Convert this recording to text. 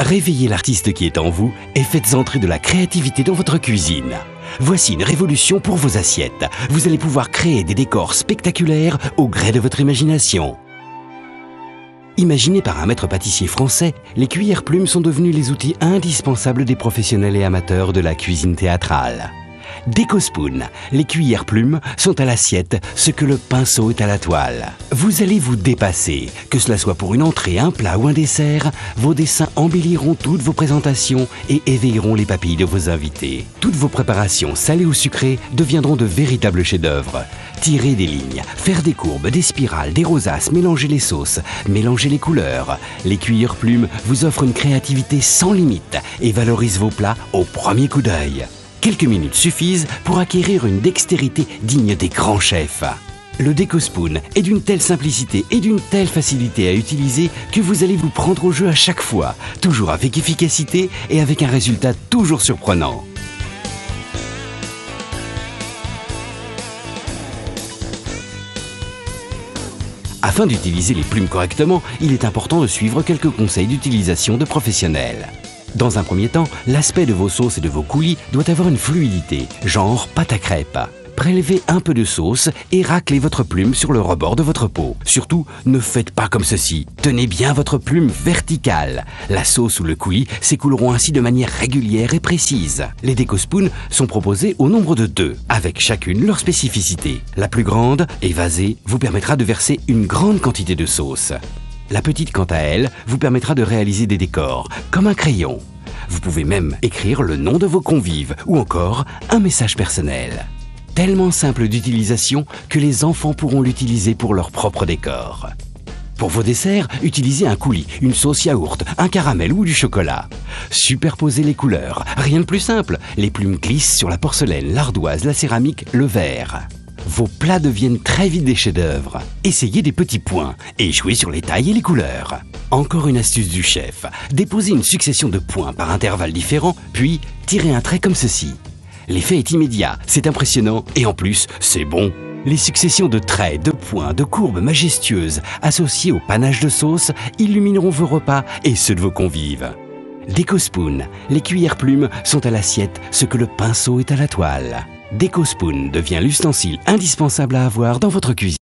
Réveillez l'artiste qui est en vous et faites entrer de la créativité dans votre cuisine. Voici une révolution pour vos assiettes. Vous allez pouvoir créer des décors spectaculaires au gré de votre imagination. Imaginées par un maître pâtissier français, les cuillères plumes sont devenues les outils indispensables des professionnels et amateurs de la cuisine théâtrale. Décospoon, les cuillères plumes sont à l'assiette ce que le pinceau est à la toile. Vous allez vous dépasser, que cela soit pour une entrée, un plat ou un dessert, vos dessins embelliront toutes vos présentations et éveilleront les papilles de vos invités. Toutes vos préparations, salées ou sucrées, deviendront de véritables chefs-d'œuvre. Tirer des lignes, faire des courbes, des spirales, des rosaces, mélanger les sauces, mélanger les couleurs. Les cuillères plumes vous offrent une créativité sans limite et valorisent vos plats au premier coup d'œil. Quelques minutes suffisent pour acquérir une dextérité digne des grands chefs. Le Décospoon est d'une telle simplicité et d'une telle facilité à utiliser que vous allez vous prendre au jeu à chaque fois, toujours avec efficacité et avec un résultat toujours surprenant. Afin d'utiliser les plumes correctement, il est important de suivre quelques conseils d'utilisation de professionnels. Dans un premier temps, l'aspect de vos sauces et de vos coulis doit avoir une fluidité, genre pâte à crêpes. Prélevez un peu de sauce et raclez votre plume sur le rebord de votre pot. Surtout, ne faites pas comme ceci. Tenez bien votre plume verticale. La sauce ou le coulis s'écouleront ainsi de manière régulière et précise. Les Décospoon sont proposés au nombre de 2, avec chacune leur spécificité. La plus grande, évasée, vous permettra de verser une grande quantité de sauce. La petite, quant à elle, vous permettra de réaliser des décors, comme un crayon. Vous pouvez même écrire le nom de vos convives ou encore un message personnel. Tellement simple d'utilisation que les enfants pourront l'utiliser pour leur propre décor. Pour vos desserts, utilisez un coulis, une sauce yaourt, un caramel ou du chocolat. Superposez les couleurs, rien de plus simple. Les plumes glissent sur la porcelaine, l'ardoise, la céramique, le verre. Vos plats deviennent très vite des chefs-d'œuvre. Essayez des petits points et jouez sur les tailles et les couleurs. Encore une astuce du chef. Déposez une succession de points par intervalles différents, puis tirez un trait comme ceci. L'effet est immédiat, c'est impressionnant et en plus, c'est bon. Les successions de traits, de points, de courbes majestueuses associées au panache de sauce illumineront vos repas et ceux de vos convives. Décospoon, les cuillères plumes sont à l'assiette ce que le pinceau est à la toile. Décospoon devient l'ustensile indispensable à avoir dans votre cuisine.